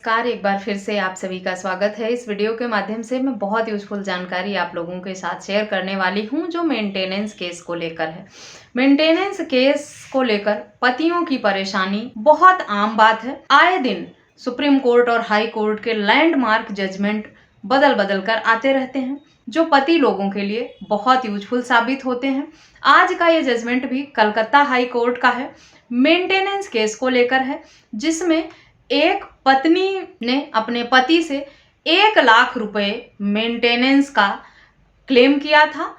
Car एक बार फिर से आप सभी का स्वागत है। इस वीडियो के माध्यम से मैं बहुत यूजफुल जानकारी आप लोगों के साथ शेयर करने वाली हूं जो मेंटेनेंस केस को लेकर है। मेंटेनेंस केस को लेकर पतियों की परेशानी बहुत आम बात है। आए दिन सुप्रीम कोर्ट और हाई कोर्ट के लैंडमार्क जजमेंट बदल बदल कर आते रहते हैं जो पति लोगों के लिए बहुत यूजफुल साबित होते हैं। आज का ये जजमेंट भी कलकत्ता हाई कोर्ट का है, मेंटेनेंस केस को लेकर है, जिसमें एक पत्नी ने अपने पति से 1 लाख रुपए मेंटेनेंस का क्लेम किया था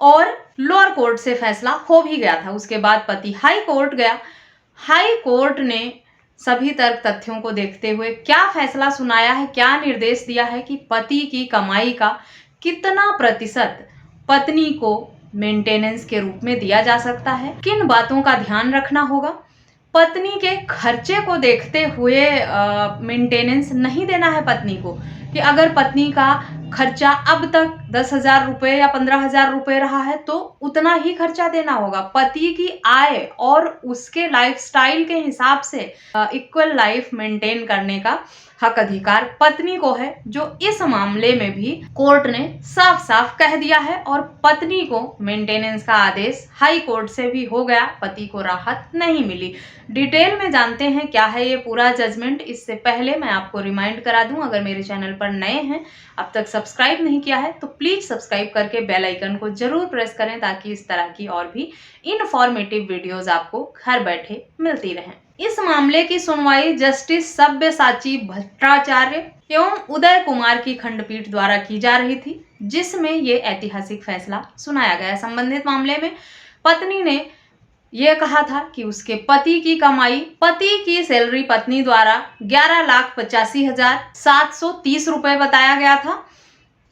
और लोअर कोर्ट से फैसला हो भी गया था। उसके बाद पति हाई कोर्ट गया। हाई कोर्ट ने सभी तर्क तथ्यों को देखते हुए क्या फैसला सुनाया है, क्या निर्देश दिया है कि पति की कमाई का कितना प्रतिशत पत्नी को मेंटेनेंस के रूप में दिया जा सकता है, किन बातों का ध्यान रखना होगा, पत्नी के खर्चे को देखते हुए मेंटेनेंस नहीं देना है पत्नी को, कि अगर पत्नी का खर्चा अब तक 10,000 रुपये या 15,000 रुपये रहा है तो उतना ही खर्चा देना होगा। पति की आय और उसके लाइफस्टाइल के हिसाब से इक्वल लाइफ मेंटेन करने का हक अधिकार पत्नी को है, जो इस मामले में भी कोर्ट ने साफ साफ कह दिया है और पत्नी को मेंटेनेंस का आदेश हाई कोर्ट से भी हो गया। पति को राहत नहीं मिली। डिटेल में जानते हैं क्या है ये पूरा जजमेंट। इससे पहले मैं आपको रिमाइंड करा दूं, अगर मेरे चैनल पर नए हैं, अब तक सब्सक्राइब नहीं किया है तो प्लीज सब्सक्राइब करके बेल आइकन को जरूर प्रेस करें ताकि इस तरह की और भी इंफॉर्मेटिव वीडियोस आपको घर बैठे मिलती रहें। इस मामले की सुनवाई जस्टिस सब्यसाची भट्टाचार्य एवं उदय कुमार की खंडपीठ द्वारा की जा रही थी, जिसमें ये ऐतिहासिक फैसला सुनाया गया। संबंधित मामले में पत्नी ने यह कहा था कि उसके पति की कमाई, पति की सैलरी पत्नी द्वारा 11,85,730 रुपए बताया गया था,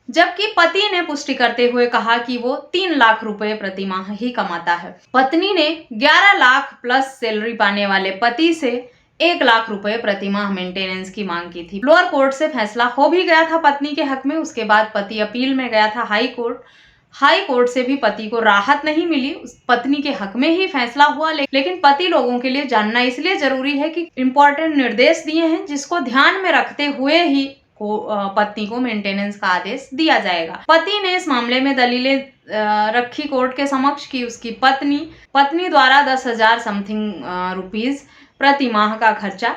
जबकि पति ने पुष्टि करते हुए कहा कि वो 3 लाख रुपए प्रति माह ही कमाता है। पत्नी ने 11 लाख प्लस सैलरी पाने वाले पति से 1 लाख रुपए प्रति माह मेंटेनेंस की मांग की थी। लोअर कोर्ट से फैसला हो भी गया था पत्नी के हक में। उसके बाद पति अपील में गया था हाई कोर्ट। हाई कोर्ट से भी पति को राहत नहीं मिली, पत्नी के हक में ही फैसला हुआ। लेकिन पति लोगों के लिए जानना इसलिए जरूरी है कि इंपॉर्टेंट निर्देश दिए हैं जिसको ध्यान में रखते हुए ही पत्नी को मेंटेनेंस का आदेश दिया जाएगा। पति ने इस मामले में दलीलें रखी कोर्ट के समक्ष कि उसकी पत्नी द्वारा 10,000 समथिंग रुपीज प्रति माह का खर्चा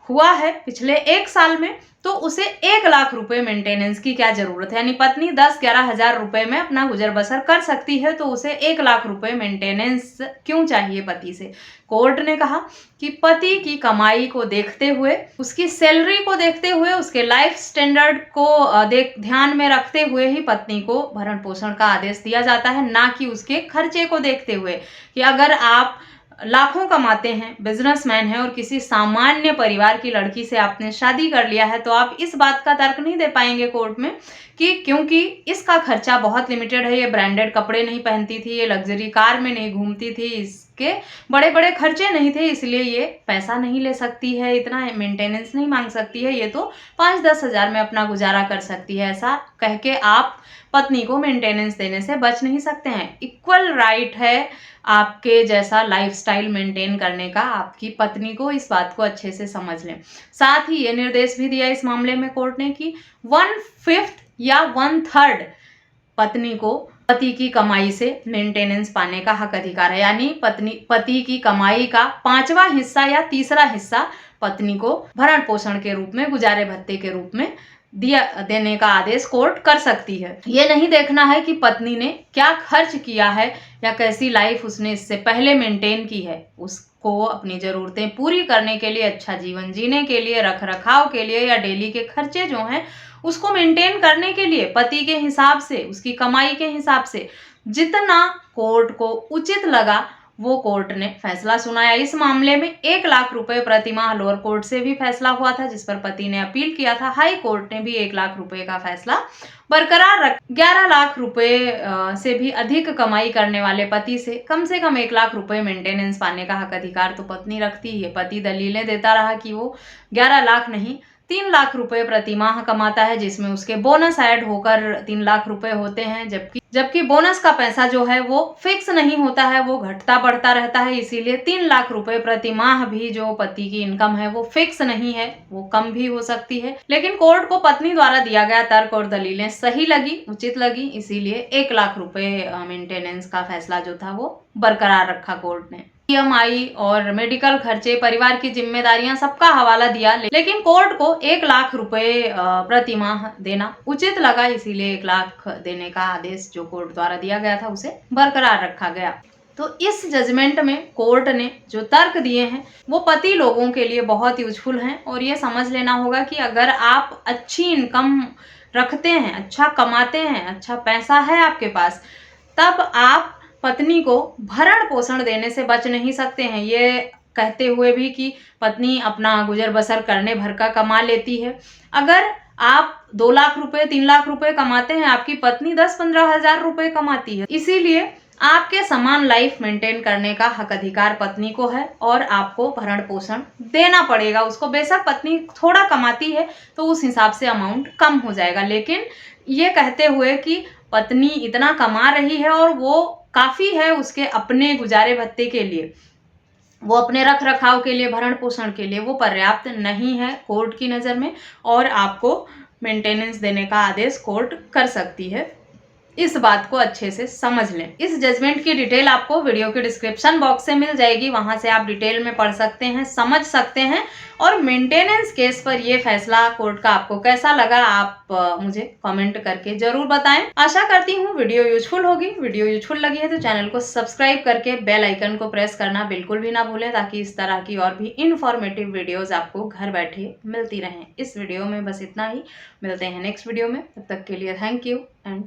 हुआ है पिछले 1 साल में, तो उसे 1 लाख रुपए मेंटेनेंस की क्या जरूरत है। यानी पत्नी 10-11 हजार रुपए में अपना गुजर बसर कर सकती है, तो उसे 1 लाख रुपए मेंटेनेंस क्यों चाहिए पति से। कोर्ट ने कहा कि पति की कमाई को देखते हुए, उसकी सैलरी को देखते हुए, उसके लाइफ स्टैंडर्ड को ध्यान में रखते हुए ही पत्नी को भरण पोषण का आदेश दिया जाता है, ना कि उसके खर्चे को देखते हुए। कि अगर आप लाखों कमाते हैं, बिजनेसमैन है और किसी सामान्य परिवार की लड़की से आपने शादी कर लिया है, तो आप इस बात का तर्क नहीं दे पाएंगे कोर्ट में कि क्योंकि इसका खर्चा बहुत लिमिटेड है, ये ब्रांडेड कपड़े नहीं पहनती थी, ये लग्जरी कार में नहीं घूमती थी, इसके बड़े बड़े खर्चे नहीं थे, इसलिए ये पैसा नहीं ले सकती है, इतना मेंटेनेंस नहीं मांग सकती है, ये तो 5-10 हजार में अपना गुजारा कर सकती है। ऐसा कह के आप पत्नी को मेंटेनेंस देने से बच नहीं सकते हैं। इक्वल राइट है आपके जैसा लाइफस्टाइल मेंटेन करने का आपकी पत्नी को, इस बात को अच्छे से समझ लें। साथ ही ये निर्देश भी दिया इस मामले में कोर्ट ने कि 1/5 या 1/3 पत्नी को पति की कमाई से मेंटेनेंस पाने का हक अधिकार है। यानी पति की कमाई का 5वां हिस्सा या 3रा हिस्सा पत्नी को भरण पोषण के रूप में, गुजारे भत्ते के रूप में देने का आदेश कोर्ट कर सकती है। ये नहीं देखना है कि पत्नी ने क्या खर्च किया है या कैसी लाइफ उसने इससे पहले मेंटेन की है। उसको अपनी जरूरतें पूरी करने के लिए, अच्छा जीवन जीने के लिए, रख रखाव के लिए या डेली के खर्चे जो हैं उसको मेंटेन करने के लिए पति के हिसाब से, उसकी कमाई के हिसाब से जितना कोर्ट को उचित लगा वो कोर्ट ने फैसला सुनाया। इस मामले में 1 लाख रुपए प्रति माह लोअर कोर्ट से भी फैसला हुआ था, जिस पर पति ने अपील किया था। हाई कोर्ट ने भी 1 लाख रुपए का फैसला बरकरार रख 11 लाख रुपए से भी अधिक कमाई करने वाले पति से कम 1 लाख रुपए मेंटेनेंस पाने का हक अधिकार तो पत्नी रखती है। पति दलीलें देता रहा कि वो 11 लाख नहीं 3 लाख रुपए प्रति माह कमाता है, जिसमें उसके बोनस ऐड होकर 3 लाख रुपए होते हैं, जबकि जबकि बोनस का पैसा जो है वो फिक्स नहीं होता है, वो घटता बढ़ता रहता है। इसीलिए 3 लाख रुपए प्रति माह भी जो पति की इनकम है वो फिक्स नहीं है, वो कम भी हो सकती है। लेकिन कोर्ट को पत्नी द्वारा दिया गया तर्क और दलीलें सही लगी, उचित लगी, इसीलिए 1 लाख रुपए मेंटेनेंस का फैसला जो था वो बरकरार रखा कोर्ट ने। ईएमआई और मेडिकल खर्चे, परिवार की जिम्मेदारियां, सबका हवाला दिया, लेकिन कोर्ट को 1 लाख रुपए प्रति माह देना उचित लगा, इसीलिए 1 लाख देने का आदेश जो कोर्ट द्वारा दिया गया था उसे बरकरार रखा गया। तो इस जजमेंट में कोर्ट ने जो तर्क दिए हैं वो पति लोगों के लिए बहुत यूजफुल हैं। और ये समझ लेना होगा कि अगर आप अच्छी इनकम रखते हैं, अच्छा कमाते हैं, अच्छा पैसा है आपके पास, तब आप पत्नी को भरण पोषण देने से बच नहीं सकते हैं। ये कहते हुए भी कि पत्नी अपना गुजर बसर करने भर का कमा लेती है। अगर आप 2 लाख रुपए 3 लाख रुपए कमाते हैं, आपकी पत्नी 10-15 हजार रुपए कमाती है। इसीलिए आपके समान लाइफ मेंटेन करने का हक अधिकार पत्नी को है और आपको भरण पोषण देना पड़ेगा उसको। बेशक पत्नी थोड़ा कमाती है तो उस हिसाब से अमाउंट कम हो जाएगा, लेकिन ये कहते हुए कि पत्नी इतना कमा रही है और वो काफ़ी है उसके अपने गुजारे भत्ते के लिए, वो अपने रख रखाव के लिए, भरण पोषण के लिए वो पर्याप्त नहीं है कोर्ट की नज़र में, और आपको मेंटेनेंस देने का आदेश कोर्ट कर सकती है। इस बात को अच्छे से समझ लें। इस जजमेंट की डिटेल आपको वीडियो के डिस्क्रिप्शन बॉक्स से मिल जाएगी, वहां से आप डिटेल में पढ़ सकते हैं, समझ सकते हैं। और मेंटेनेंस केस पर यह फैसला कोर्ट का आपको कैसा लगा, आप मुझे कमेंट करके जरूर बताएं। आशा करती हूँ वीडियो यूजफुल होगी। वीडियो यूजफुल लगी है तो चैनल को सब्सक्राइब करके बेल आइकन को प्रेस करना बिल्कुल भी ना भूलें, ताकि इस तरह की और भी इन्फॉर्मेटिव वीडियोज आपको घर बैठे मिलती रहें। इस वीडियो में बस इतना ही, मिलते हैं नेक्स्ट वीडियो में, तब तक के लिए थैंक यू एंड